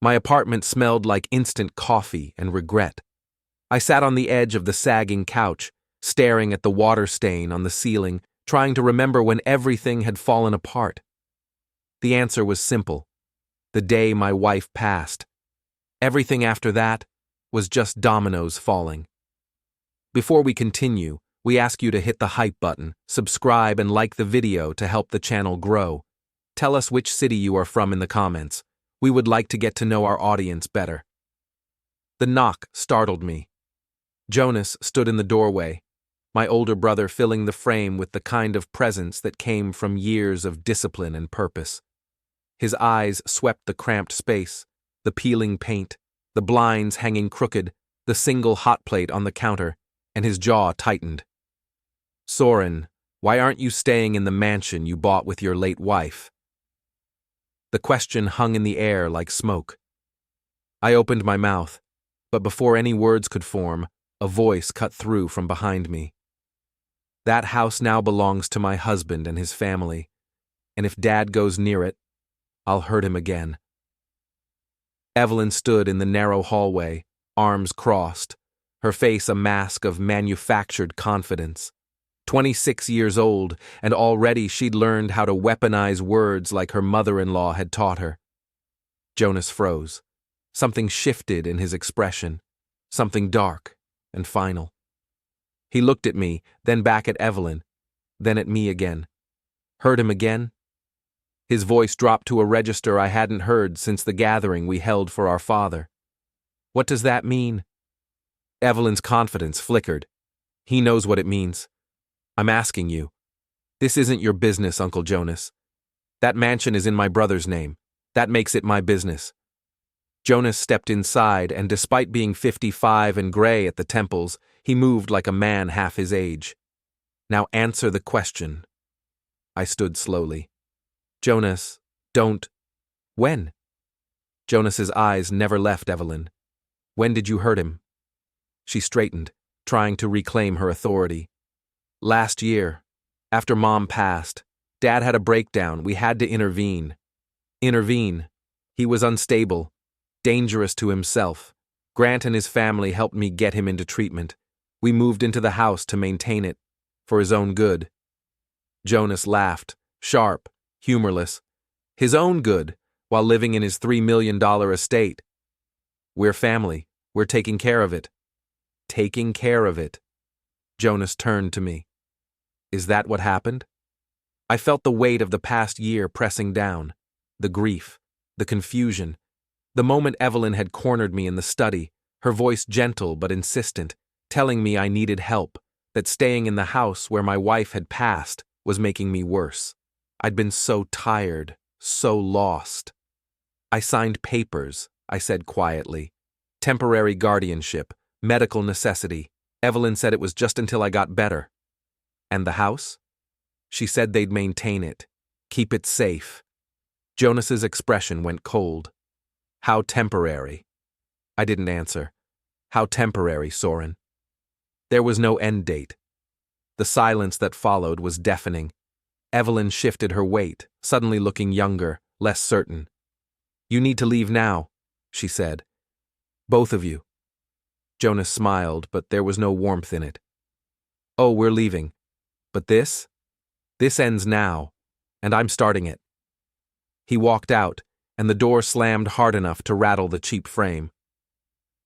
My apartment smelled like instant coffee and regret. I sat on the edge of the sagging couch, staring at the water stain on the ceiling, trying to remember when everything had fallen apart. The answer was simple. The day my wife passed. Everything after that was just dominoes falling. Before we continue, we ask you to hit the hype button, subscribe, and like the video to help the channel grow. Tell us which city you are from in the comments. We would like to get to know our audience better. The knock startled me. Jonas stood in the doorway, my older brother filling the frame with the kind of presence that came from years of discipline and purpose. His eyes swept the cramped space, the peeling paint, the blinds hanging crooked, the single hot plate on the counter, and his jaw tightened. "Soren, why aren't you staying in the mansion you bought with your late wife?" The question hung in the air like smoke. I opened my mouth, but before any words could form, a voice cut through from behind me. "That house now belongs to my husband and his family, and if Dad goes near it, I'll hurt him again." Evelyn stood in the narrow hallway, arms crossed, her face a mask of manufactured confidence. 26 years old, and already she'd learned how to weaponize words like her mother-in-law had taught her. Jonas froze. Something shifted in his expression, something dark and final. He looked at me, then back at Evelyn, then at me again. Heard him again? His voice dropped to a register I hadn't heard since the gathering we held for our father. "What does that mean?" Evelyn's confidence flickered. "He knows what it means. I'm asking you. This isn't your business, Uncle Jonas. That mansion is in my brother's name. That makes it my business." Jonas stepped inside, and despite being 55 and gray at the temples, he moved like a man half his age. "Now answer the question." I stood slowly. "Jonas, don't." "When?" Jonas's eyes never left Evelyn. "When did you hurt him?" She straightened, trying to reclaim her authority. "Last year, after Mom passed, Dad had a breakdown. We had to intervene." "Intervene?" "He was unstable, dangerous to himself. Grant and his family helped me get him into treatment. We moved into the house to maintain it, for his own good." Jonas laughed, sharp, humorless. "His own good, while living in his $3 million estate. We're family. We're taking care of it." "Taking care of it." Jonas turned to me. "Is that what happened?" I felt the weight of the past year pressing down, the grief, the confusion. The moment Evelyn had cornered me in the study, her voice gentle but insistent, telling me I needed help, that staying in the house where my wife had passed was making me worse. I'd been so tired, so lost. "I signed papers," I said quietly. "Temporary guardianship, medical necessity. Evelyn said it was just until I got better." "And the house?" "She said they'd maintain it, keep it safe." Jonas's expression went cold. "How temporary?" I didn't answer. "How temporary, Soren?" There was no end date. The silence that followed was deafening. Evelyn shifted her weight, suddenly looking younger, less certain. "You need to leave now," she said. "Both of you." Jonas smiled, but there was no warmth in it. "Oh, we're leaving. But this? This ends now, and I'm starting it." He walked out, and the door slammed hard enough to rattle the cheap frame.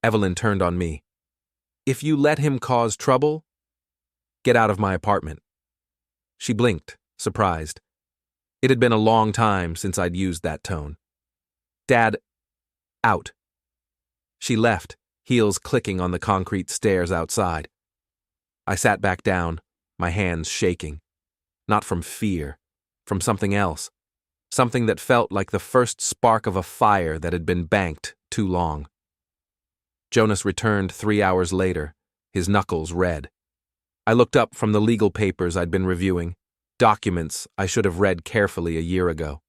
Evelyn turned on me. "If you let him cause trouble, get out of my apartment." She blinked, surprised. It had been a long time since I'd used that tone. "Dad, out." She left, heels clicking on the concrete stairs outside. I sat back down, my hands shaking. Not from fear, from something else. Something that felt like the first spark of a fire that had been banked too long. Jonas returned 3 hours later, his knuckles red. I looked up from the legal papers I'd been reviewing, documents I should have read carefully a year ago.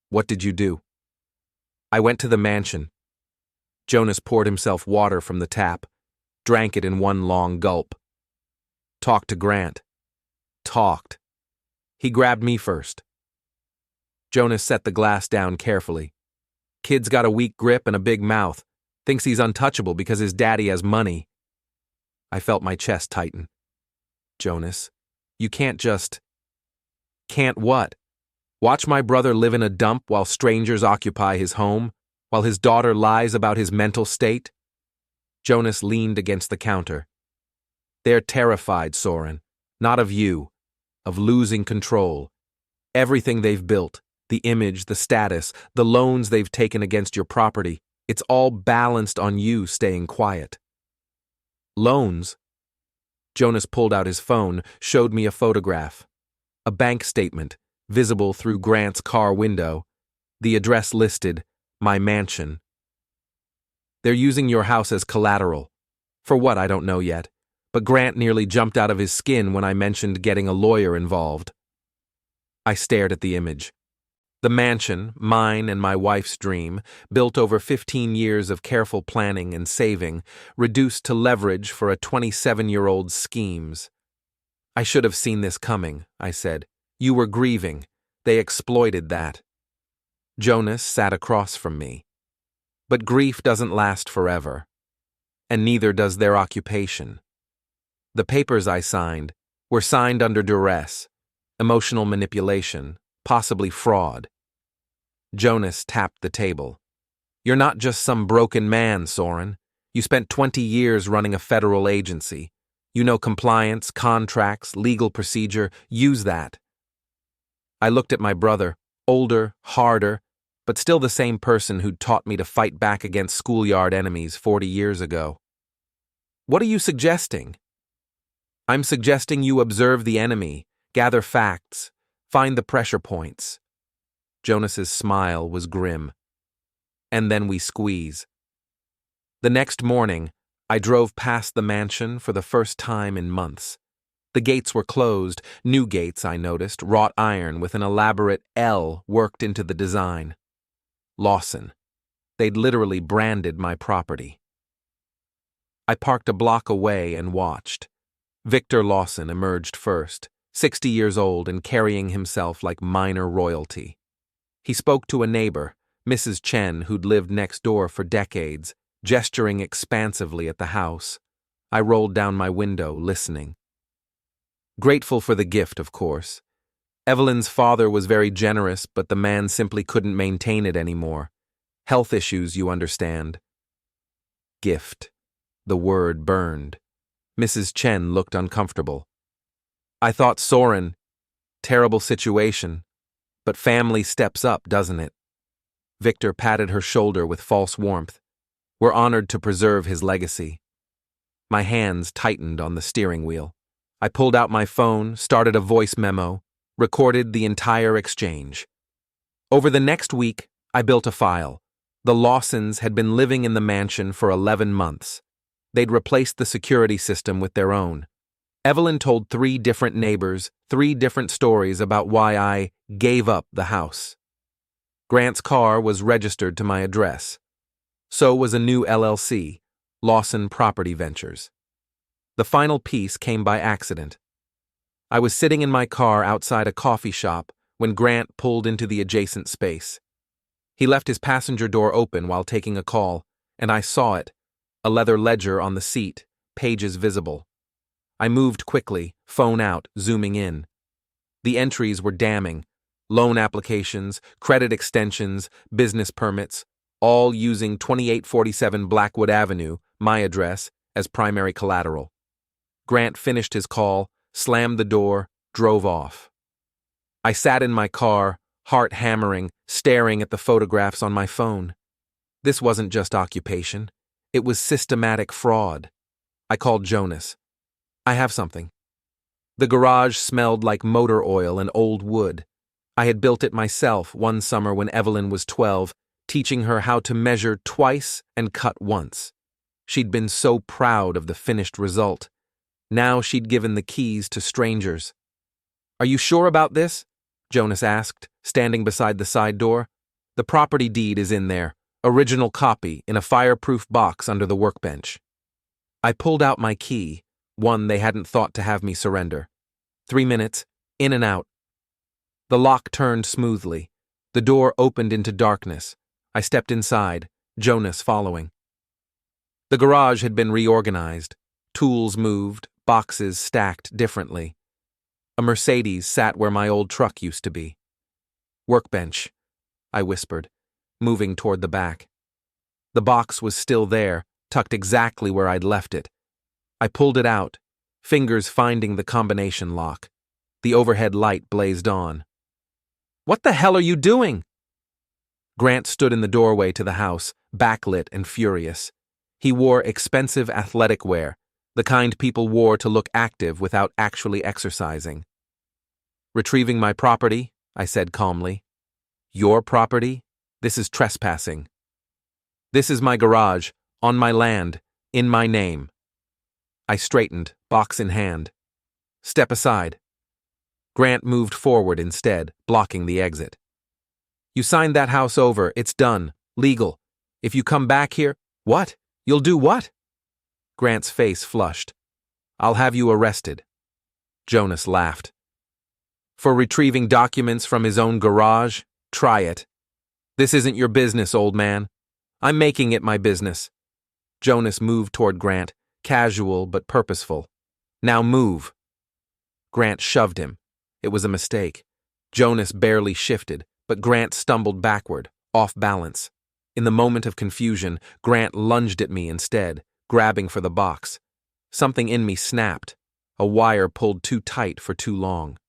"What did you do?" "I went to the mansion." Jonas poured himself water from the tap, drank it in one long gulp. "Talked to Grant." "Talked." "He grabbed me first." Jonas set the glass down carefully. Kid's got a weak grip and a big mouth. Thinks he's untouchable because his daddy has money. I felt my chest tighten. Jonas, you can't just... Can't what? Watch my brother live in a dump while strangers occupy his home, while his daughter lies about his mental state? Jonas leaned against the counter. They're terrified, Soren. Not of you. Of losing control. Everything they've built, the image, the status, the loans they've taken against your property, it's all balanced on you staying quiet. Loans? Jonas pulled out his phone, showed me a photograph. A bank statement, visible through Grant's car window. The address listed, my mansion. They're using your house as collateral. For what, I don't know yet. But Grant nearly jumped out of his skin when I mentioned getting a lawyer involved. I stared at the image. The mansion, mine and my wife's dream, built over 15 years of careful planning and saving, reduced to leverage for a 27-year-old's schemes. I should have seen this coming, I said. You were grieving. They exploited that. Jonas sat across from me. But grief doesn't last forever. And neither does their occupation. The papers I signed were signed under duress, emotional manipulation, possibly fraud. Jonas tapped the table. You're not just some broken man, Soren. You spent 20 years running a federal agency. You know compliance, contracts, legal procedure. Use that. I looked at my brother, older, harder, but still the same person who'd taught me to fight back against schoolyard enemies 40 years ago. What are you suggesting? I'm suggesting you observe the enemy, gather facts, find the pressure points. Jonas's smile was grim. And then we squeeze. The next morning, I drove past the mansion for the first time in months. The gates were closed, new gates, I noticed, wrought iron with an elaborate L worked into the design. Lawson. They'd literally branded my property. I parked a block away and watched. Victor Lawson emerged first, 60 years old and carrying himself like minor royalty. He spoke to a neighbor, Mrs. Chen, who'd lived next door for decades, gesturing expansively at the house. I rolled down my window, listening. Grateful for the gift, of course. Evelyn's father was very generous, but the man simply couldn't maintain it anymore. Health issues, you understand. Gift. The word burned. Mrs. Chen looked uncomfortable. I thought, Soren, terrible situation, but family steps up, doesn't it? Victor patted her shoulder with false warmth. We're honored to preserve his legacy. My hands tightened on the steering wheel. I pulled out my phone, started a voice memo, recorded the entire exchange. Over the next week, I built a file. The Lawsons had been living in the mansion for 11 months. They'd replaced the security system with their own. Evelyn told 3 different neighbors, 3 different stories about why I gave up the house. Grant's car was registered to my address. So was a new LLC, Lawson Property Ventures. The final piece came by accident. I was sitting in my car outside a coffee shop when Grant pulled into the adjacent space. He left his passenger door open while taking a call, and I saw it. A leather ledger on the seat, pages visible. I moved quickly, phone out, zooming in. The entries were damning. Loan applications, credit extensions, business permits, all using 2847 Blackwood Avenue, my address, as primary collateral. Grant finished his call, slammed the door, drove off. I sat in my car, heart hammering, staring at the photographs on my phone. This wasn't just occupation. It was systematic fraud. I called Jonas. I have something. The garage smelled like motor oil and old wood. I had built it myself one summer when Evelyn was 12, teaching her how to measure twice and cut once. She'd been so proud of the finished result. Now she'd given the keys to strangers. Are you sure about this? Jonas asked, standing beside the side door. The property deed is in there. Original copy in a fireproof box under the workbench. I pulled out my key, one they hadn't thought to have me surrender. 3 minutes, in and out. The lock turned smoothly. The door opened into darkness. I stepped inside, Jonas following. The garage had been reorganized, tools moved, boxes stacked differently. A Mercedes sat where my old truck used to be. Workbench, I whispered, moving toward the back. The box was still there, tucked exactly where I'd left it. I pulled it out, fingers finding the combination lock. The overhead light blazed on. "What the hell are you doing?" Grant stood in the doorway to the house, backlit and furious. He wore expensive athletic wear, the kind people wore to look active without actually exercising. "Retrieving my property," I said calmly. "Your property? This is trespassing. This is my garage, on my land, in my name." I straightened, box in hand. "Step aside." Grant moved forward instead, blocking the exit. "You signed that house over, it's done, legal. If you come back here—" "What? You'll do what?" Grant's face flushed. "I'll have you arrested." Jonas laughed. "For retrieving documents from his own garage? Try it. This isn't your business, old man. I'm making it my business." Jonas moved toward Grant, casual but purposeful. "Now move." Grant shoved him. It was a mistake. Jonas barely shifted, but Grant stumbled backward, off balance. In the moment of confusion, Grant lunged at me instead, grabbing for the box. Something in me snapped. A wire pulled too tight for too long.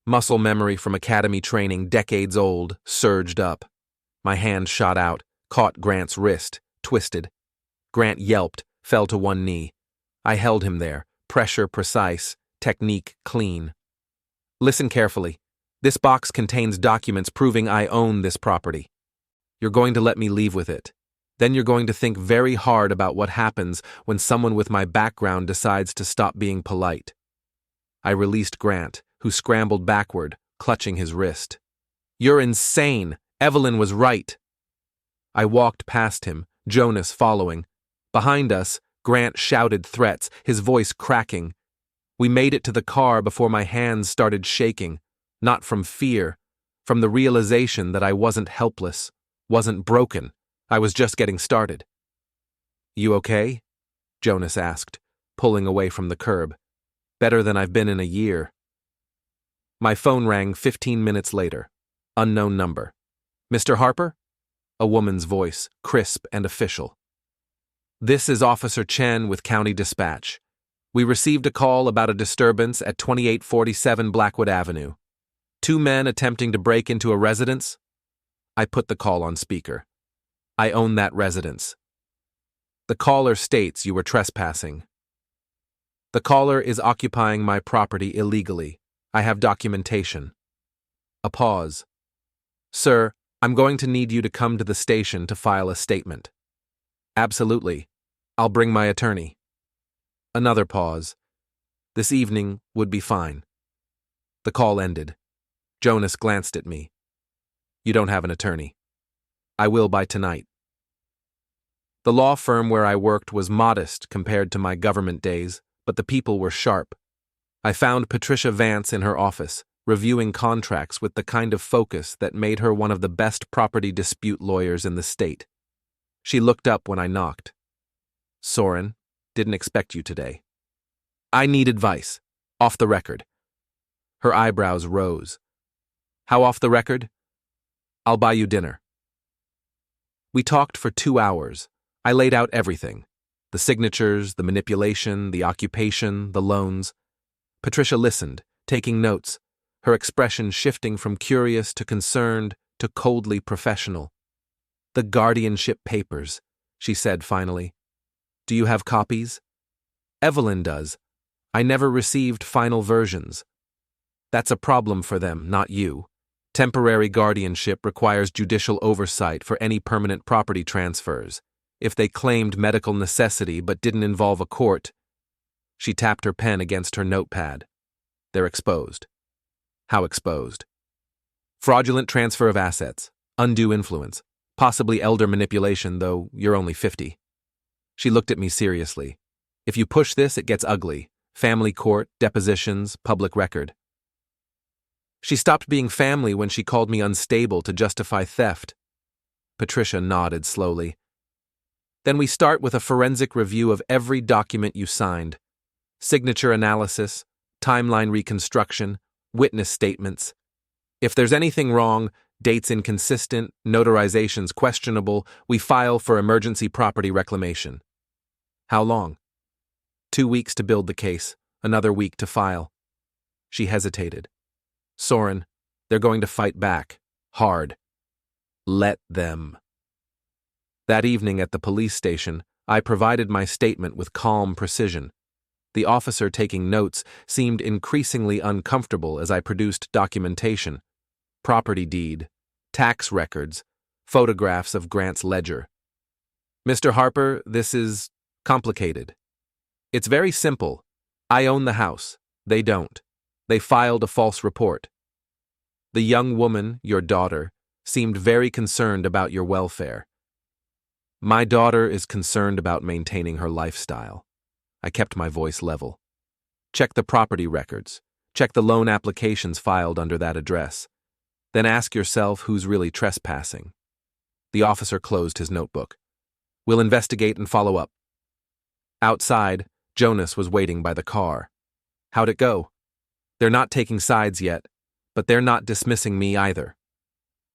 Muscle memory from academy training, decades old, surged up. My hand shot out, caught Grant's wrist, twisted. Grant yelped, fell to one knee. I held him there, pressure precise, technique clean. "Listen carefully. This box contains documents proving I own this property. You're going to let me leave with it. Then you're going to think very hard about what happens when someone with my background decides to stop being polite." I released Grant, who scrambled backward, clutching his wrist. "You're insane. Evelyn was right." I walked past him, Jonas following. Behind us, Grant shouted threats, his voice cracking. We made it to the car before my hands started shaking, not from fear, from the realization that I wasn't helpless, wasn't broken. I was just getting started. "You okay?" Jonas asked, pulling away from the curb. "Better than I've been in a year." My phone rang 15 minutes later. Unknown number. "Mr. Harper?" A woman's voice, crisp and official. "This is Officer Chen with County Dispatch. We received a call about a disturbance at 2847 Blackwood Avenue. 2 men attempting to break into a residence." I put the call on speaker. "I own that residence." "The caller states you were trespassing." "The caller is occupying my property illegally. I have documentation." A pause. "Sir, I'm going to need you to come to the station to file a statement." "Absolutely. I'll bring my attorney." Another pause. "This evening would be fine." The call ended. Jonas glanced at me. "You don't have an attorney." "I will by tonight." The law firm where I worked was modest compared to my government days, but the people were sharp. I found Patricia Vance in her office, reviewing contracts with the kind of focus that made her one of the best property dispute lawyers in the state. She looked up when I knocked. "Soren, didn't expect you today." "I need advice. Off the record." Her eyebrows rose. "How off the record?" "I'll buy you dinner." We talked for 2 hours. I laid out everything. The signatures, the manipulation, the occupation, the loans. Patricia listened, taking notes, her expression shifting from curious to concerned to coldly professional. "The guardianship papers," she said finally. "Do you have copies?" "Evelyn does. I never received final versions." "That's a problem for them, not you. Temporary guardianship requires judicial oversight for any permanent property transfers. If they claimed medical necessity but didn't involve a court—" She tapped her pen against her notepad. "They're exposed." "How exposed?" "Fraudulent transfer of assets, undue influence, possibly elder manipulation, though you're only 50. She looked at me seriously. "If you push this, it gets ugly. Family court, depositions, public record." She stopped being family when she called me unstable to justify theft. Patricia nodded slowly. Then we start with a forensic review of every document you signed. Signature analysis, timeline reconstruction, witness statements. If there's anything wrong, dates inconsistent, notarizations questionable, we file for emergency property reclamation. How long? 2 weeks to build the case, another week to file. She hesitated. Soren, they're going to fight back. Hard. Let them. That evening at the police station, I provided my statement with calm precision. The officer taking notes seemed increasingly uncomfortable as I produced documentation. Property deed, tax records, photographs of Grant's ledger. Mr. Harper, this is complicated. It's very simple. I own the house. They don't. They filed a false report. The young woman, your daughter, seemed very concerned about your welfare. My daughter is concerned about maintaining her lifestyle. I kept my voice level. Check the property records. Check the loan applications filed under that address. Then ask yourself who's really trespassing. The officer closed his notebook. We'll investigate and follow up. Outside, Jonas was waiting by the car. How'd it go? They're not taking sides yet, but they're not dismissing me either.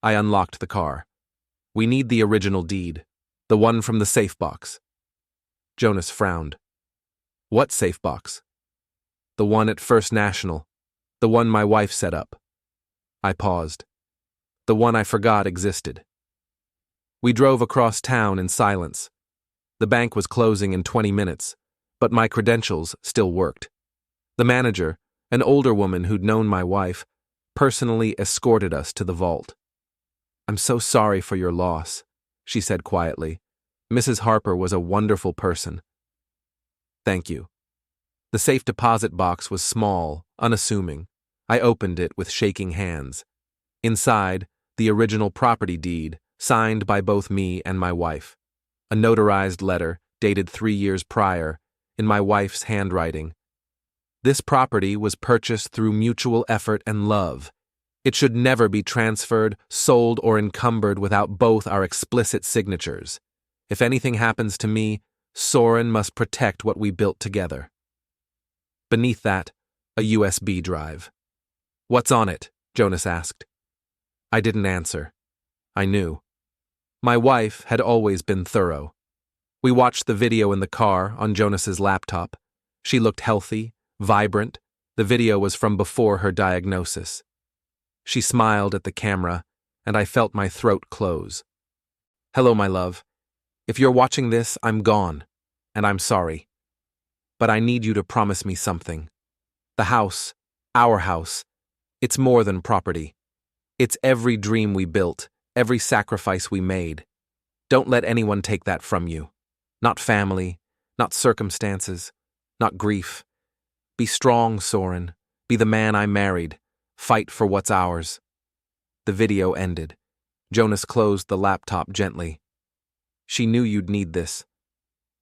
I unlocked the car. We need the original deed, the one from the safe box. Jonas frowned. What safe box? The one at First National, the one my wife set up. I paused. The one I forgot existed. We drove across town in silence. The bank was closing in 20 minutes, but my credentials still worked. The manager, an older woman who'd known my wife, personally escorted us to the vault. I'm so sorry for your loss, she said quietly. Mrs. Harper was a wonderful person. Thank you. The safe deposit box was small, unassuming. I opened it with shaking hands. Inside, the original property deed, signed by both me and my wife. A notarized letter, dated 3 years prior, in my wife's handwriting. This property was purchased through mutual effort and love. It should never be transferred, sold, or encumbered without both our explicit signatures. If anything happens to me, Soren must protect what we built together. Beneath that, a USB drive. What's on it? Jonas asked. I didn't answer. I knew. My wife had always been thorough. We watched the video in the car on Jonas's laptop. She looked healthy, vibrant. The video was from before her diagnosis. She smiled at the camera, and I felt my throat close. Hello, my love. If you're watching this, I'm gone, and I'm sorry. But I need you to promise me something. The house, our house, it's more than property. It's every dream we built, every sacrifice we made. Don't let anyone take that from you. Not family, not circumstances, not grief. Be strong, Soren. Be the man I married. Fight for what's ours. The video ended. Jonas closed the laptop gently. She knew you'd need this.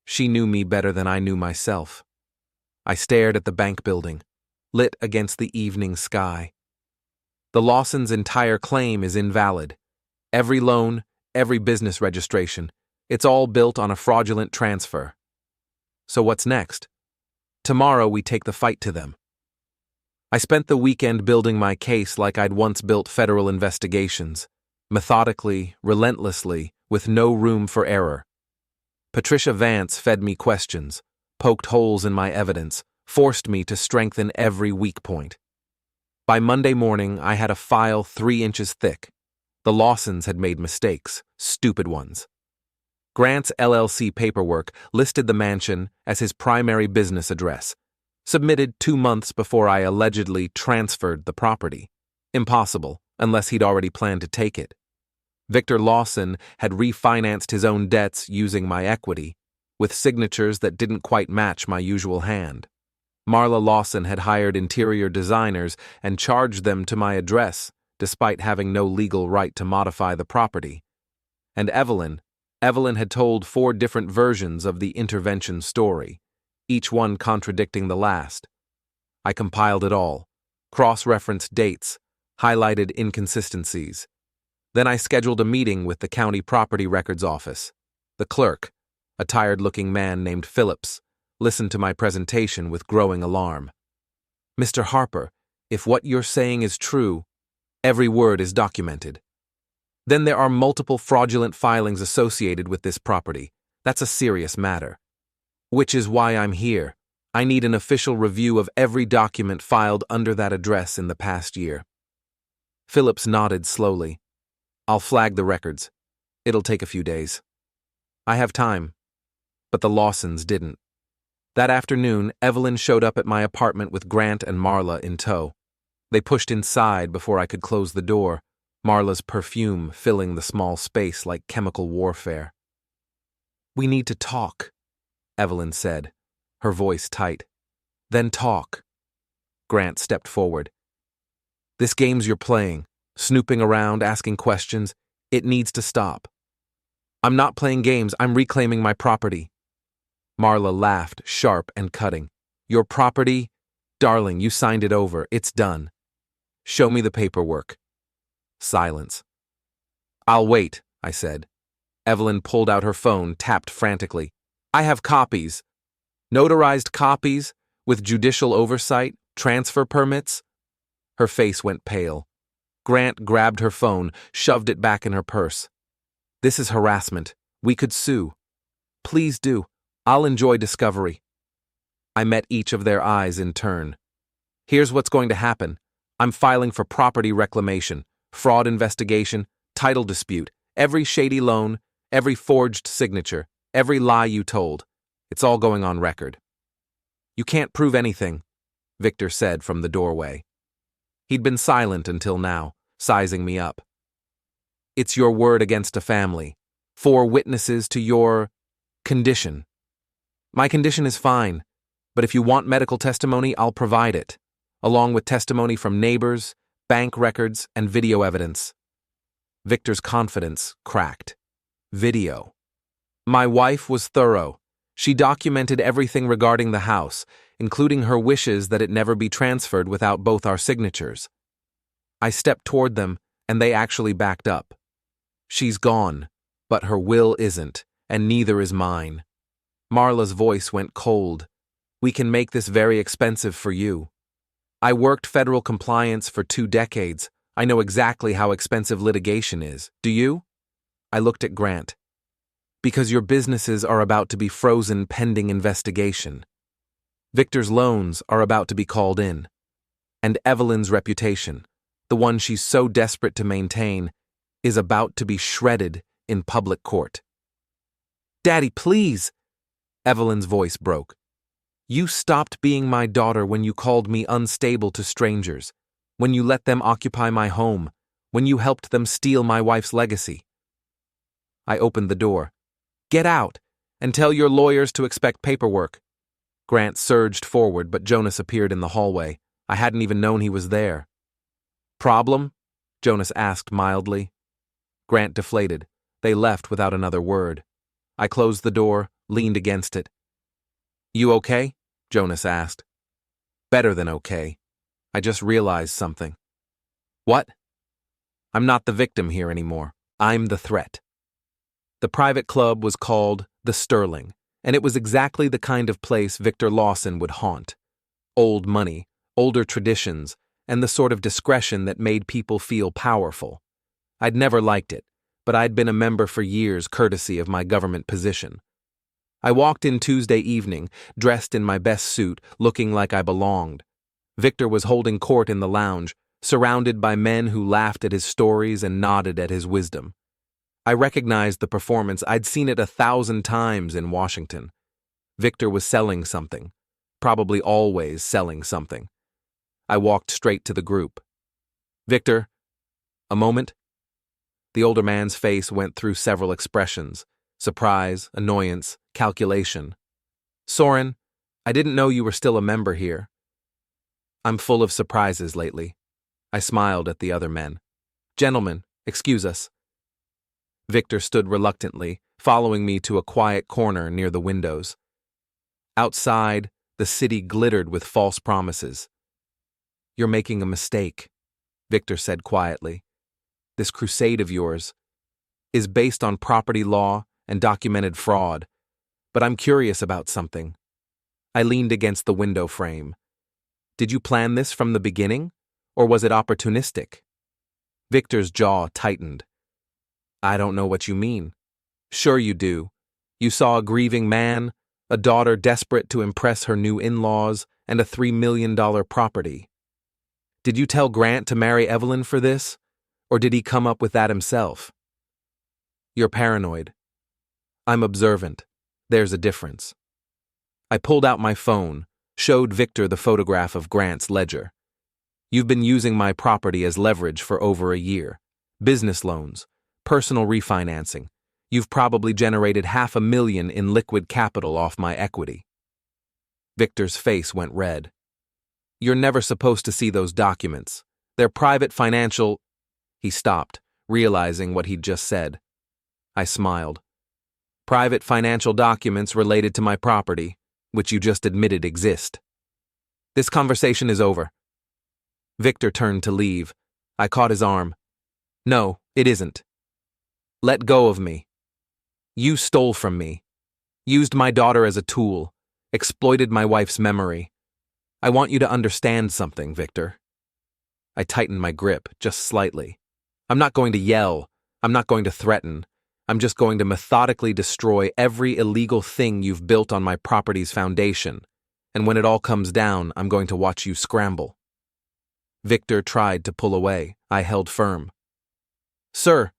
She knew me better than I knew myself. I stared at the bank building, lit against the evening sky. The Lawsons' entire claim is invalid. Every loan, every business registration, it's all built on a fraudulent transfer. So what's next? Tomorrow we take the fight to them. I spent the weekend building my case like I'd once built federal investigations, methodically, relentlessly, with no room for error. Patricia Vance fed me questions, poked holes in my evidence, forced me to strengthen every weak point. By Monday morning, I had a file 3 inches thick. The Lawsons had made mistakes, stupid ones. Grant's LLC paperwork listed the mansion as his primary business address, submitted 2 months before I allegedly transferred the property. Impossible, unless he'd already planned to take it. Victor Lawson had refinanced his own debts using my equity, with signatures that didn't quite match my usual hand. Marla Lawson had hired interior designers and charged them to my address, despite having no legal right to modify the property. And Evelyn had told 4 different versions of the intervention story, each one contradicting the last. I compiled it all, cross-referenced dates, highlighted inconsistencies. Then I scheduled a meeting with the county property records office. The clerk, a tired-looking man named Phillips, listened to my presentation with growing alarm. "Mr. Harper, if what you're saying is true, every word is documented. Then there are multiple fraudulent filings associated with this property. That's a serious matter. Which is why I'm here. I need an official review of every document filed under that address in the past year." Phillips nodded slowly. "I'll flag the records. It'll take a few days." I have time. But the Lawsons didn't. That afternoon, Evelyn showed up at my apartment with Grant and Marla in tow. They pushed inside before I could close the door, Marla's perfume filling the small space like chemical warfare. "We need to talk," Evelyn said, her voice tight. "Then talk." Grant stepped forward. "This games you're playing, snooping around, asking questions, it needs to stop." "I'm not playing games, I'm reclaiming my property." Marla laughed, sharp and cutting. "Your property? Darling, you signed it over, it's done. Show me the paperwork." Silence. "I'll wait," I said. Evelyn pulled out her phone, tapped frantically. "I have copies. Notarized copies, with judicial oversight, transfer permits." Her face went pale. Grant grabbed her phone, shoved it back in her purse. "This is harassment. We could sue." "Please do. I'll enjoy discovery." I met each of their eyes in turn. "Here's what's going to happen. I'm filing for property reclamation, fraud investigation, title dispute, every shady loan, every forged signature, every lie you told. It's all going on record." "You can't prove anything," Victor said from the doorway. He'd been silent until now, sizing me up. "It's your word against a family. 4 witnesses to your condition." "My condition is fine, but if you want medical testimony, I'll provide it, along with testimony from neighbors, bank records, and video evidence." Victor's confidence cracked. Video. My wife was thorough. She documented everything regarding the house, including her wishes that it never be transferred without both our signatures. I stepped toward them, and they actually backed up. "She's gone, but her will isn't, and neither is mine." Marla's voice went cold. "We can make this very expensive for you. I worked federal compliance for 2 decades. I know exactly how expensive litigation is. Do you?" I looked at Grant. "Because your businesses are about to be frozen pending investigation. Victor's loans are about to be called in. And Evelyn's reputation, the one she's so desperate to maintain, is about to be shredded in public court." "Daddy, please!" Evelyn's voice broke. "You stopped being my daughter when you called me unstable to strangers, when you let them occupy my home, when you helped them steal my wife's legacy." I opened the door. "Get out, and tell your lawyers to expect paperwork." Grant surged forward, but Jonas appeared in the hallway. I hadn't even known he was there. "Problem?" Jonas asked mildly. Grant deflated. They left without another word. I closed the door, leaned against it. "You okay?" Jonas asked. "Better than okay. I just realized something." "What?" "I'm not the victim here anymore. I'm the threat." The private club was called the Sterling, and it was exactly the kind of place Victor Lawson would haunt. Old money, older traditions, and the sort of discretion that made people feel powerful. I'd never liked it, but I'd been a member for years courtesy of my government position. I walked in Tuesday evening, dressed in my best suit, looking like I belonged. Victor was holding court in the lounge, surrounded by men who laughed at his stories and nodded at his wisdom. I recognized the performance. I'd seen it 1,000 times in Washington. Victor was selling something, probably always selling something. I walked straight to the group. "Victor, a moment?" The older man's face went through several expressions: surprise, annoyance, calculation. "Soren, I didn't know you were still a member here." "I'm full of surprises lately." I smiled at the other men. "Gentlemen, excuse us." Victor stood reluctantly, following me to a quiet corner near the windows. Outside, the city glittered with false promises. "You're making a mistake," Victor said quietly. this crusade of yours, is based on property law and documented fraud, but I'm curious about something. I leaned against the window frame. Did you plan this from the beginning, or was it opportunistic? Victor's jaw tightened. I don't know what you mean. Sure you do. You saw a grieving man, a daughter desperate to impress her new in-laws, and a $3 million property. Did you tell Grant to marry Evelyn for this, or did he come up with that himself? You're paranoid. I'm observant. There's a difference. I pulled out my phone, showed Victor the photograph of Grant's ledger. You've been using my property as leverage for over a year. Business loans, personal refinancing. You've probably generated $500,000 in liquid capital off my equity. Victor's face went red. You're never supposed to see those documents. They're private financial... He stopped, realizing what he'd just said. I smiled. Private financial documents related to my property, which you just admitted exist. This conversation is over. Victor turned to leave. I caught his arm. No, it isn't. Let go of me. You stole from me. Used my daughter as a tool. Exploited my wife's memory. I want you to understand something, Victor. I tightened my grip, just slightly. I'm not going to yell. I'm not going to threaten. I'm just going to methodically destroy every illegal thing you've built on my property's foundation, and when it all comes down, I'm going to watch you scramble. Victor tried to pull away. I held firm. Sir.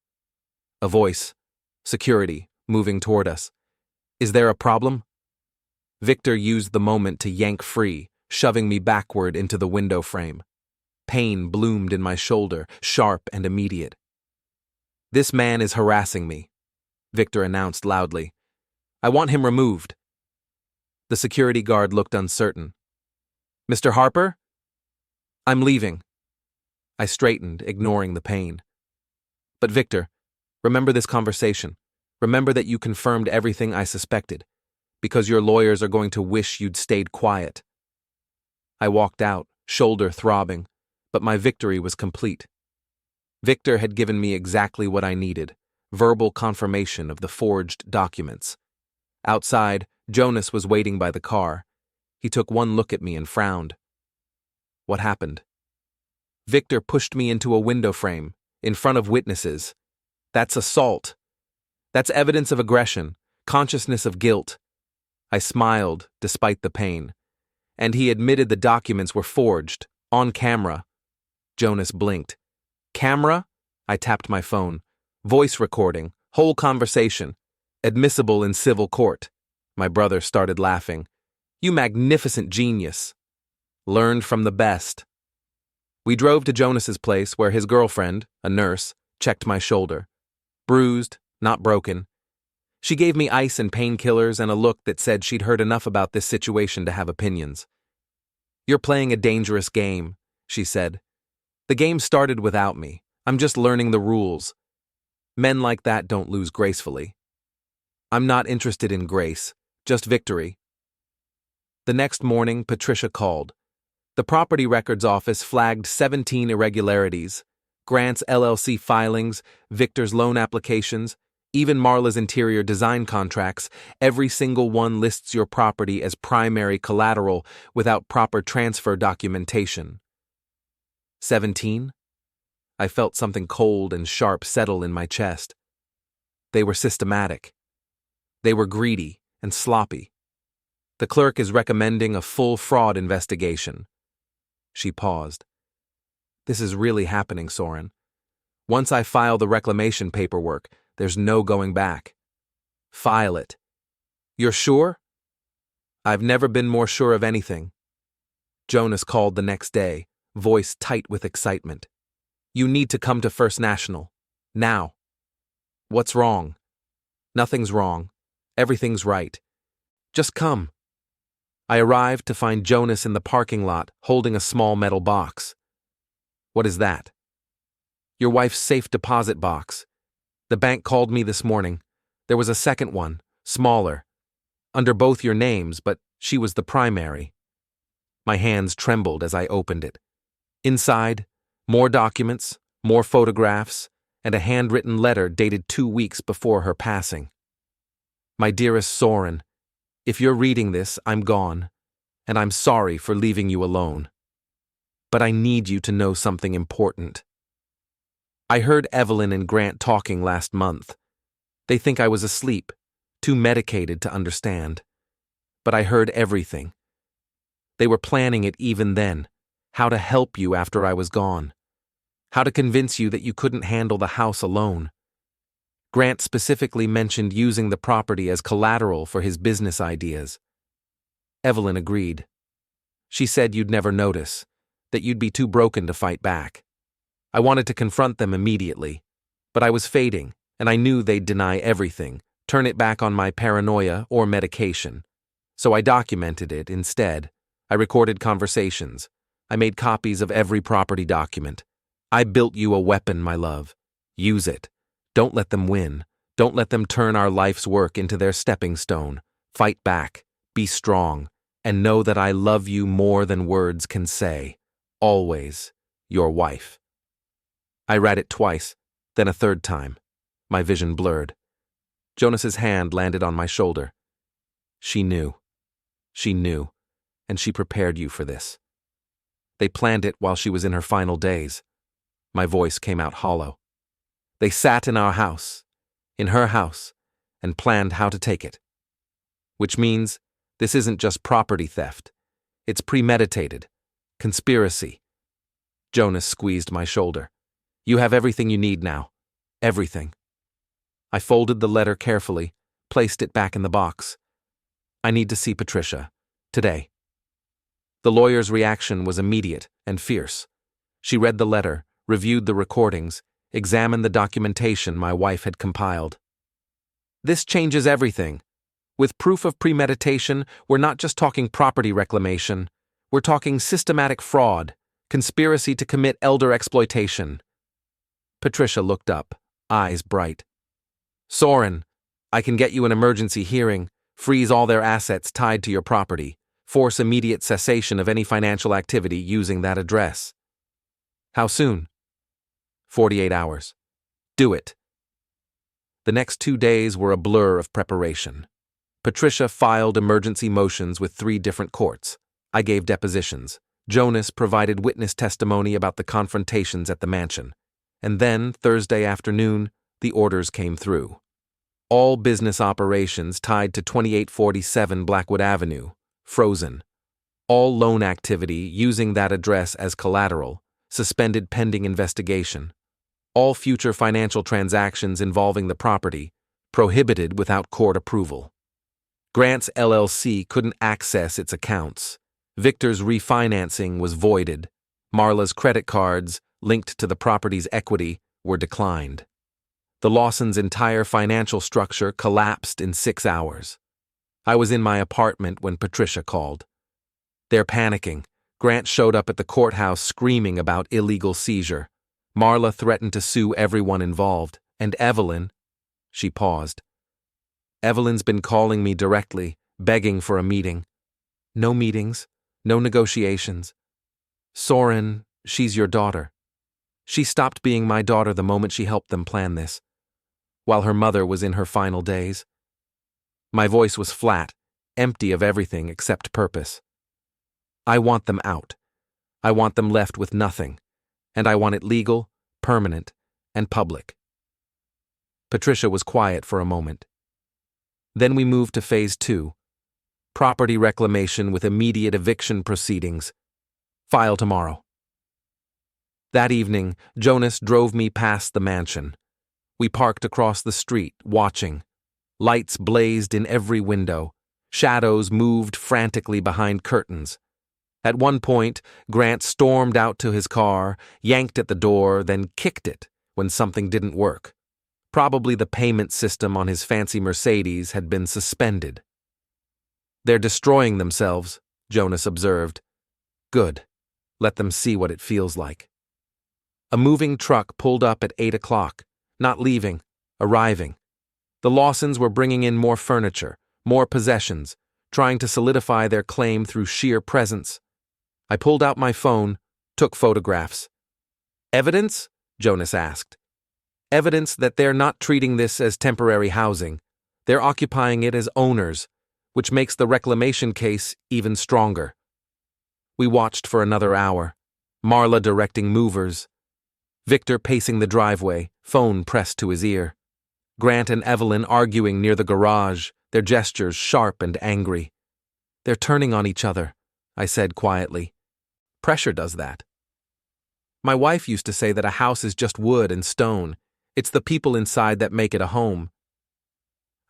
A voice. Security, moving toward us. Is there a problem? Victor used the moment to yank free, shoving me backward into the window frame. Pain bloomed in my shoulder, sharp and immediate. This man is harassing me, Victor announced loudly. I want him removed. The security guard looked uncertain. Mr. Harper? I'm leaving. I straightened, ignoring the pain. But Victor, remember this conversation. Remember that you confirmed everything I suspected, because your lawyers are going to wish you'd stayed quiet. I walked out, shoulder throbbing, but my victory was complete. Victor had given me exactly what I needed, verbal confirmation of the forged documents. Outside, Jonas was waiting by the car. He took one look at me and frowned. What happened? Victor pushed me into a window frame, in front of witnesses. That's assault. That's evidence of aggression, consciousness of guilt. I smiled, despite the pain. And he admitted the documents were forged, on camera. Jonas blinked. Camera? I tapped my phone. Voice recording, whole conversation. Admissible in civil court. My brother started laughing. You magnificent genius. Learned from the best. We drove to Jonas's place where his girlfriend, a nurse, checked my shoulder. Bruised, not broken. She gave me ice and painkillers and a look that said she'd heard enough about this situation to have opinions. You're playing a dangerous game, she said. The game started without me. I'm just learning the rules. Men like that don't lose gracefully. I'm not interested in grace, just victory. The next morning, Patricia called. The property records office flagged 17 irregularities. Grant's LLC filings, Victor's loan applications, even Marla's interior design contracts. Every single one lists your property as primary collateral without proper transfer documentation. 17? I felt something cold and sharp settle in my chest. They were systematic. They were greedy and sloppy. The clerk is recommending a full fraud investigation. She paused. This is really happening, Soren. Once I file the reclamation paperwork, there's no going back. File it. You're sure? I've never been more sure of anything. Jonas called the next day, voice tight with excitement. You need to come to First National. Now. What's wrong? Nothing's wrong. Everything's right. Just come. I arrived to find Jonas in the parking lot holding a small metal box. What is that? Your wife's safe deposit box. The bank called me this morning. There was a second one, smaller, under both your names, but she was the primary. My hands trembled as I opened it. Inside, more documents, more photographs, and a handwritten letter dated 2 weeks before her passing. My dearest Soren, if you're reading this, I'm gone, and I'm sorry for leaving you alone. But I need you to know something important. I heard Evelyn and Grant talking last month. They think I was asleep, too medicated to understand. But I heard everything. They were planning it even then, how to help you after I was gone, how to convince you that you couldn't handle the house alone. Grant specifically mentioned using the property as collateral for his business ideas. Evelyn agreed. She said you'd never notice, that you'd be too broken to fight back. I wanted to confront them immediately, but I was fading, and I knew they'd deny everything, turn it back on my paranoia or medication. So I documented it instead. I recorded conversations. I made copies of every property document. I built you a weapon, my love. Use it. Don't let them win. Don't let them turn our life's work into their stepping stone. Fight back. Be strong. And know that I love you more than words can say. Always, your wife. I read it twice, then a third time. My vision blurred. Jonas's hand landed on my shoulder. She knew. She knew, and she prepared you for this. They planned it while she was in her final days. My voice came out hollow. They sat in our house, in her house, and planned how to take it. Which means this isn't just property theft. It's premeditated. Conspiracy. Jonas squeezed my shoulder. You have everything you need now. Everything. I folded the letter carefully, placed it back in the box. I need to see Patricia. Today. The lawyer's reaction was immediate and fierce. She read the letter, reviewed the recordings, examined the documentation my wife had compiled. This changes everything. With proof of premeditation, we're not just talking property reclamation. We're talking systematic fraud, conspiracy to commit elder exploitation. Patricia looked up, eyes bright. Soren, I can get you an emergency hearing, freeze all their assets tied to your property, force immediate cessation of any financial activity using that address. How soon? 48 hours. Do it. The next 2 days were a blur of preparation. Patricia filed emergency motions with 3 different courts. I gave depositions. Jonas provided witness testimony about the confrontations at the mansion. And then, Thursday afternoon, the orders came through. All business operations tied to 2847 Blackwood Avenue, frozen. All loan activity using that address as collateral, suspended pending investigation. All future financial transactions involving the property, prohibited without court approval. Grant's LLC couldn't access its accounts. Victor's refinancing was voided. Marla's credit cards, linked to the property's equity, were declined. The Lawsons' entire financial structure collapsed in 6 hours. I was in my apartment when Patricia called. They're panicking. Grant showed up at the courthouse screaming about illegal seizure. Marla threatened to sue everyone involved, and Evelyn... She paused. Evelyn's been calling me directly, begging for a meeting. No meetings, no negotiations. Soren, she's your daughter. She stopped being my daughter the moment she helped them plan this, while her mother was in her final days. My voice was flat, empty of everything except purpose. I want them out. I want them left with nothing, and I want it legal, permanent, and public. Patricia was quiet for a moment. Then we moved to Phase 2, property reclamation with immediate eviction proceedings. File tomorrow. That evening, Jonas drove me past the mansion. We parked across the street, watching. Lights blazed in every window. Shadows moved frantically behind curtains. At one point, Grant stormed out to his car, yanked at the door, then kicked it when something didn't work. Probably the payment system on his fancy Mercedes had been suspended. They're destroying themselves, Jonas observed. Good. Let them see what it feels like. A moving truck pulled up at 8 o'clock, not leaving, arriving. The Lawsons were bringing in more furniture, more possessions, trying to solidify their claim through sheer presence. I pulled out my phone, took photographs. Evidence? Jonas asked. Evidence that they're not treating this as temporary housing. They're occupying it as owners, which makes the reclamation case even stronger. We watched for another hour, Marla directing movers, Victor pacing the driveway, phone pressed to his ear. Grant and Evelyn arguing near the garage, their gestures sharp and angry. They're turning on each other, I said quietly. Pressure does that. My wife used to say that a house is just wood and stone. It's the people inside that make it a home.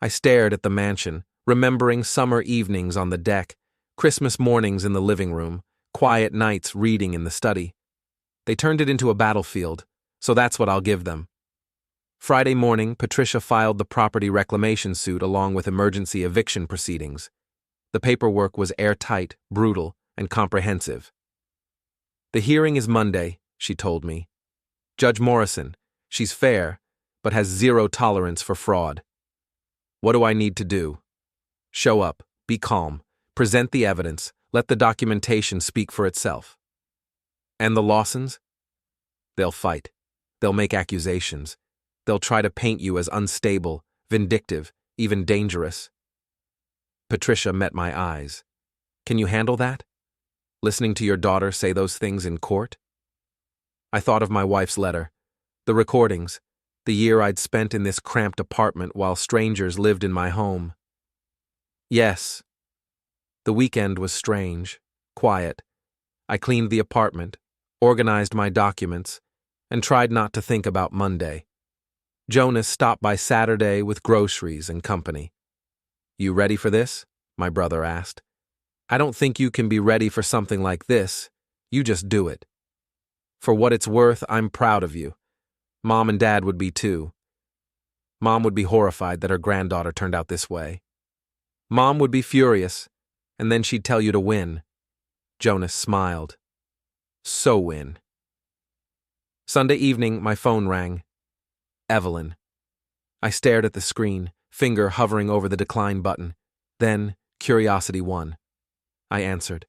I stared at the mansion, remembering summer evenings on the deck, Christmas mornings in the living room, quiet nights reading in the study. They turned it into a battlefield, so that's what I'll give them. Friday morning, Patricia filed the property reclamation suit along with emergency eviction proceedings. The paperwork was airtight, brutal, and comprehensive. The hearing is Monday, she told me. Judge Morrison, she's fair, but has zero tolerance for fraud. What do I need to do? Show up, be calm, present the evidence, let the documentation speak for itself. And the Lawsons? They'll fight. They'll make accusations. They'll try to paint you as unstable, vindictive, even dangerous. Patricia met my eyes. Can you handle that? Listening to your daughter say those things in court? I thought of my wife's letter, the recordings, the year I'd spent in this cramped apartment while strangers lived in my home. Yes. The weekend was strange, quiet. I cleaned the apartment, organized my documents, and tried not to think about Monday. Jonas stopped by Saturday with groceries and company. You ready for this? My brother asked. I don't think you can be ready for something like this. You just do it. For what it's worth, I'm proud of you. Mom and Dad would be too. Mom would be horrified that her granddaughter turned out this way. Mom would be furious, and then she'd tell you to win. Jonas smiled. So win. Sunday evening, my phone rang. Evelyn. I stared at the screen, finger hovering over the decline button. Then, curiosity won. I answered.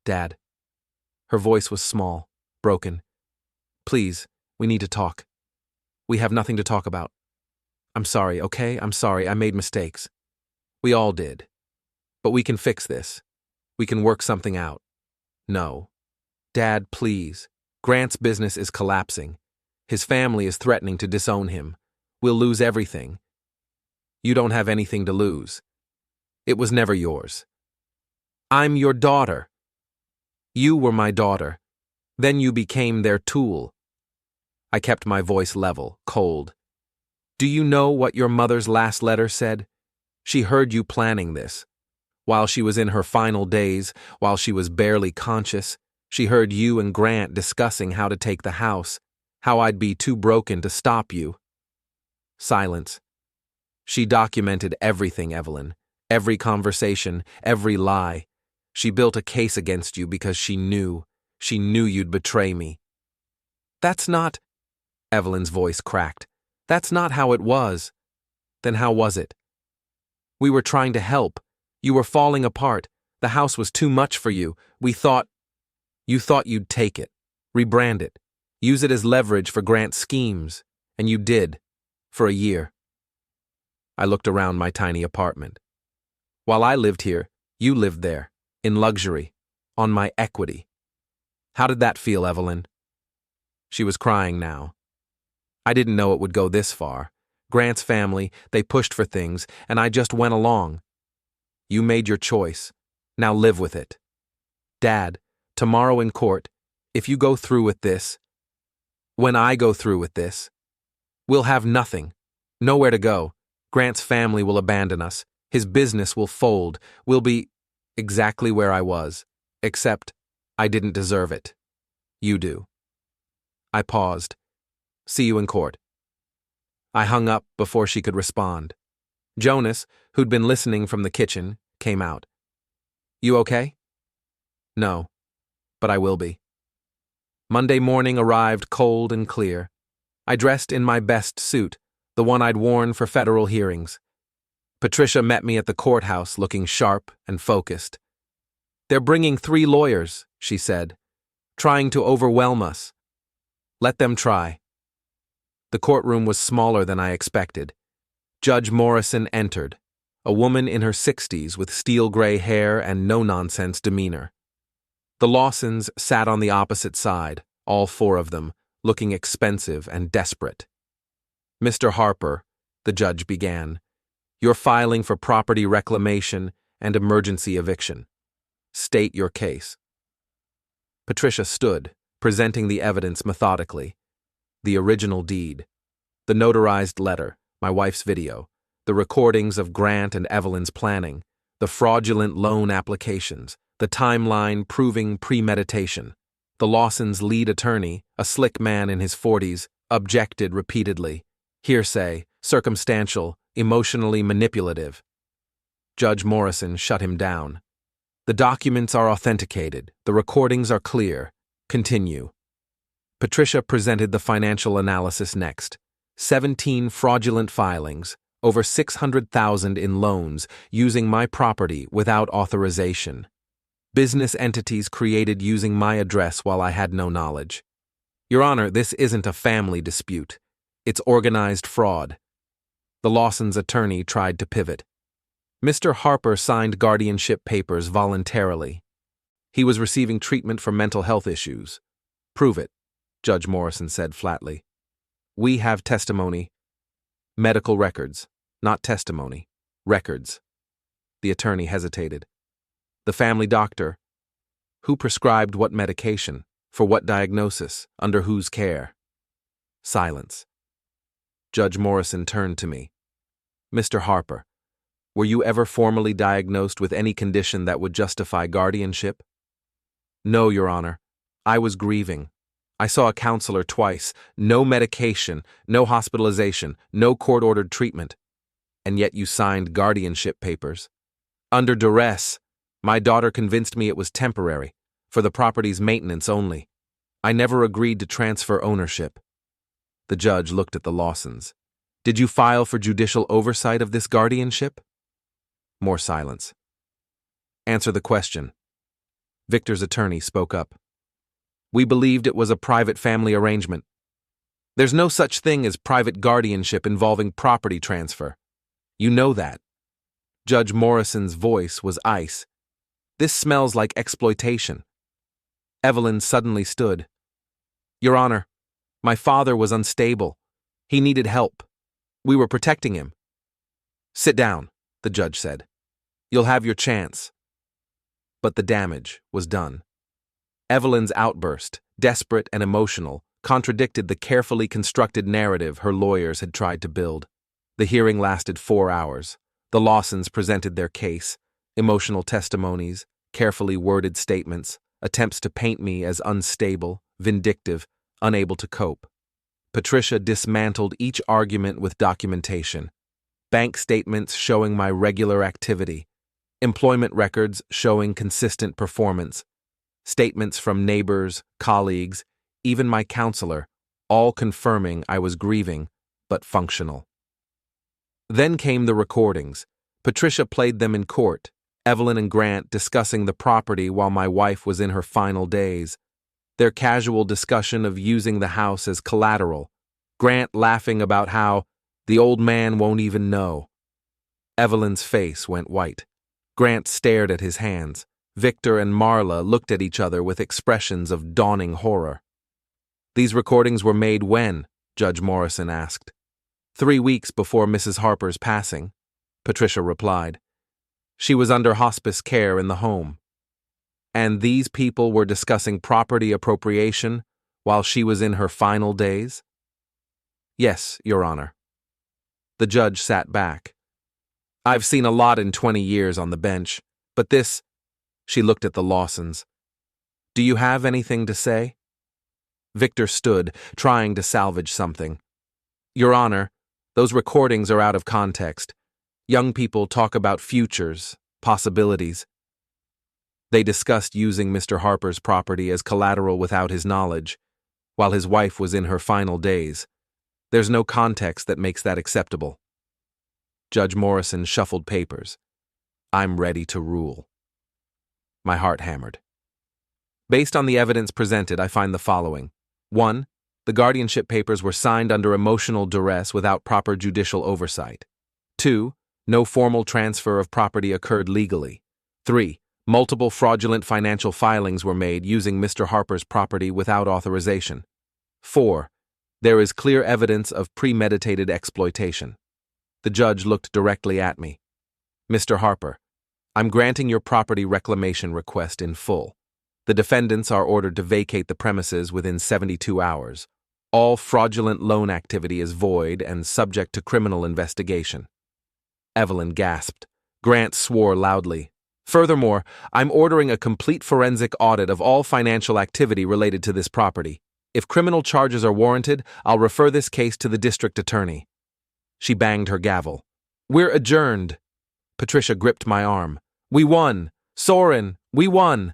Dad. Her voice was small, broken. Please, we need to talk. We have nothing to talk about. I'm sorry, okay? I'm sorry, I made mistakes. We all did. But we can fix this. We can work something out. No. Dad, please. Grant's business is collapsing. His family is threatening to disown him. We'll lose everything. You don't have anything to lose. It was never yours. I'm your daughter. You were my daughter. Then you became their tool. I kept my voice level, cold. Do you know what your mother's last letter said? She heard you planning this. While she was in her final days, while she was barely conscious, she heard you and Grant discussing how to take the house, how I'd be too broken to stop you. Silence. She documented everything, Evelyn. Every conversation, every lie. She built a case against you because she knew you'd betray me. That's not... Evelyn's voice cracked. That's not how it was. Then how was it? We were trying to help. You were falling apart. The house was too much for you. You thought you'd take it, rebrand it, use it as leverage for Grant's schemes, and you did, for a year. I looked around my tiny apartment. While I lived here, you lived there, in luxury, on my equity. How did that feel, Evelyn? She was crying now. I didn't know it would go this far. Grant's family, they pushed for things, and I just went along. You made your choice. Now live with it. Dad, tomorrow in court, if you go through with this, when I go through with this, we'll have nothing, nowhere to go. Grant's family will abandon us. His business will fold. We'll be exactly where I was, except I didn't deserve it. You do. I paused. See you in court. I hung up before she could respond. Jonas, who'd been listening from the kitchen, came out. You okay? No, but I will be. Monday morning arrived cold and clear. I dressed in my best suit, the one I'd worn for federal hearings. Patricia met me at the courthouse looking sharp and focused. They're bringing 3 lawyers, she said, trying to overwhelm us. Let them try. The courtroom was smaller than I expected. Judge Morrison entered, a woman in her 60s with steel-gray hair and no-nonsense demeanor. The Lawsons sat on the opposite side, all four of them, looking expensive and desperate. "Mr. Harper," the judge began, "you're filing for property reclamation and emergency eviction. State your case." Patricia stood, presenting the evidence methodically. The original deed, the notarized letter, my wife's video, the recordings of Grant and Evelyn's planning, the fraudulent loan applications, the timeline proving premeditation. The Lawsons' lead attorney, a slick man in his 40s, objected repeatedly. Hearsay, circumstantial, emotionally manipulative. Judge Morrison shut him down. "The documents are authenticated. The recordings are clear. Continue." Patricia presented the financial analysis next. 17 fraudulent filings, over $600,000 in loans, using my property without authorization. Business entities created using my address while I had no knowledge. Your Honor, this isn't a family dispute. It's organized fraud. The Lawsons' attorney tried to pivot. Mr. Harper signed guardianship papers voluntarily. He was receiving treatment for mental health issues. Prove it, Judge Morrison said flatly. We have testimony. Medical records, not testimony. Records. The attorney hesitated. The family doctor. Who prescribed what medication? For what diagnosis? Under whose care? Silence. Judge Morrison turned to me. Mr. Harper, were you ever formally diagnosed with any condition that would justify guardianship? No, Your Honor. I was grieving. I saw a counselor twice. No medication, no hospitalization, no court-ordered treatment. And yet you signed guardianship papers. Under duress. My daughter convinced me it was temporary, for the property's maintenance only. I never agreed to transfer ownership. The judge looked at the Lawsons. Did you file for judicial oversight of this guardianship? More silence. Answer the question. Victor's attorney spoke up. We believed it was a private family arrangement. There's no such thing as private guardianship involving property transfer. You know that. Judge Morrison's voice was ice. This smells like exploitation. Evelyn suddenly stood. Your Honor, my father was unstable. He needed help. We were protecting him. Sit down, the judge said. You'll have your chance. But the damage was done. Evelyn's outburst, desperate and emotional, contradicted the carefully constructed narrative her lawyers had tried to build. The hearing lasted 4 hours. The Lawsons presented their case, emotional testimonies, carefully worded statements, attempts to paint me as unstable, vindictive, unable to cope. Patricia dismantled each argument with documentation. Bank statements showing my regular activity, employment records showing consistent performance, statements from neighbors, colleagues, even my counselor, all confirming I was grieving, but functional. Then came the recordings. Patricia played them in court, Evelyn and Grant discussing the property while my wife was in her final days. Their casual discussion of using the house as collateral. Grant laughing about how the old man won't even know. Evelyn's face went white. Grant stared at his hands. Victor and Marla looked at each other with expressions of dawning horror. These recordings were made when? Judge Morrison asked. 3 weeks before Mrs. Harper's passing, Patricia replied. She was under hospice care in the home. And these people were discussing property appropriation while she was in her final days? Yes, Your Honor. The judge sat back. I've seen a lot in 20 years on the bench, but this... She looked at the Lawsons. Do you have anything to say? Victor stood, trying to salvage something. Your Honor, those recordings are out of context. Young people talk about futures, possibilities. They discussed using Mr. Harper's property as collateral without his knowledge, while his wife was in her final days. There's no context that makes that acceptable. Judge Morrison shuffled papers. I'm ready to rule. My heart hammered. Based on the evidence presented, I find the following. 1. The guardianship papers were signed under emotional duress without proper judicial oversight. 2. No formal transfer of property occurred legally. 3. Multiple fraudulent financial filings were made using Mr. Harper's property without authorization. 4. There is clear evidence of premeditated exploitation. The judge looked directly at me. Mr. Harper, I'm granting your property reclamation request in full. The defendants are ordered to vacate the premises within 72 hours. All fraudulent loan activity is void and subject to criminal investigation. Evelyn gasped. Grant swore loudly. Furthermore, I'm ordering a complete forensic audit of all financial activity related to this property. If criminal charges are warranted, I'll refer this case to the district attorney. She banged her gavel. We're adjourned. Patricia gripped my arm. We won. Soren, we won.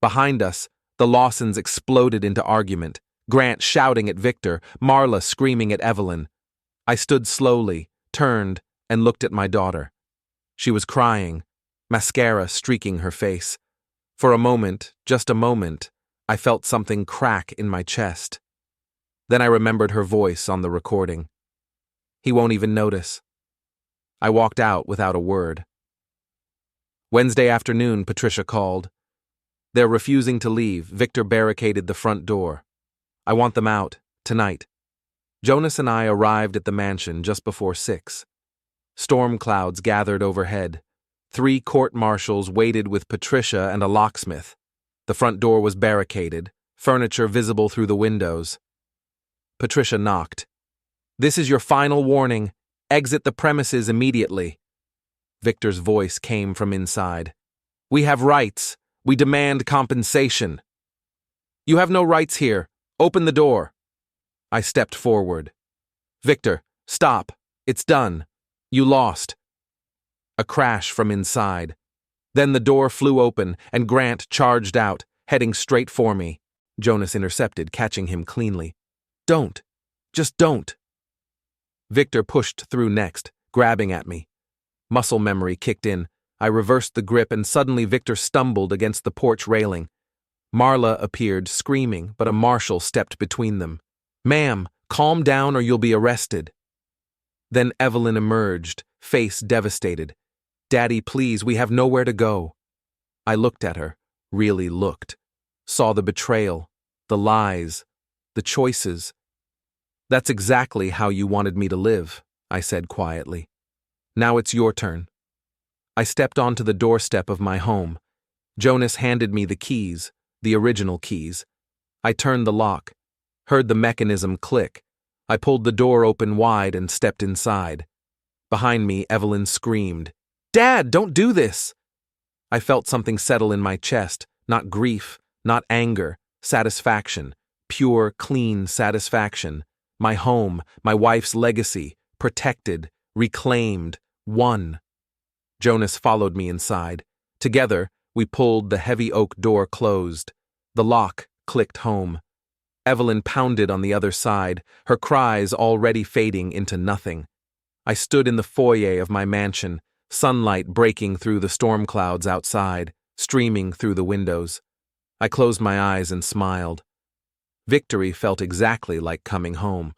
Behind us, the Lawsons exploded into argument, Grant shouting at Victor, Marla screaming at Evelyn. I stood slowly, turned, and looked at my daughter. She was crying, mascara streaking her face. For a moment, just a moment, I felt something crack in my chest. Then I remembered her voice on the recording. He won't even notice. I walked out without a word. Wednesday afternoon, Patricia called. They're refusing to leave. Victor barricaded the front door. I want them out, tonight. Jonas and I arrived at the mansion just before 6. Storm clouds gathered overhead. 3 court-martials waited with Patricia and a locksmith. The front door was barricaded, furniture visible through the windows. Patricia knocked. This is your final warning. Exit the premises immediately. Victor's voice came from inside. We have rights. We demand compensation. You have no rights here. Open the door. I stepped forward. Victor, stop. It's done. You lost. A crash from inside. Then the door flew open and Grant charged out, heading straight for me. Jonas intercepted, catching him cleanly. Don't. Just don't. Victor pushed through next, grabbing at me. Muscle memory kicked in. I reversed the grip and suddenly Victor stumbled against the porch railing. Marla appeared, screaming, but a marshal stepped between them. Ma'am, calm down or you'll be arrested. Then Evelyn emerged, face devastated. Daddy, please, we have nowhere to go. I looked at her, really looked. Saw the betrayal, the lies, the choices. That's exactly how you wanted me to live, I said quietly. Now it's your turn. I stepped onto the doorstep of my home. Jonas handed me the keys, the original keys. I turned the lock, heard the mechanism click. I pulled the door open wide and stepped inside. Behind me, Evelyn screamed, Dad, don't do this! I felt something settle in my chest, not grief, not anger, satisfaction, pure, clean satisfaction. My home, my wife's legacy, protected, reclaimed, won. Jonas followed me inside. Together, we pulled the heavy oak door closed. The lock clicked home. Evelyn pounded on the other side, her cries already fading into nothing. I stood in the foyer of my mansion, sunlight breaking through the storm clouds outside, streaming through the windows. I closed my eyes and smiled. Victory felt exactly like coming home.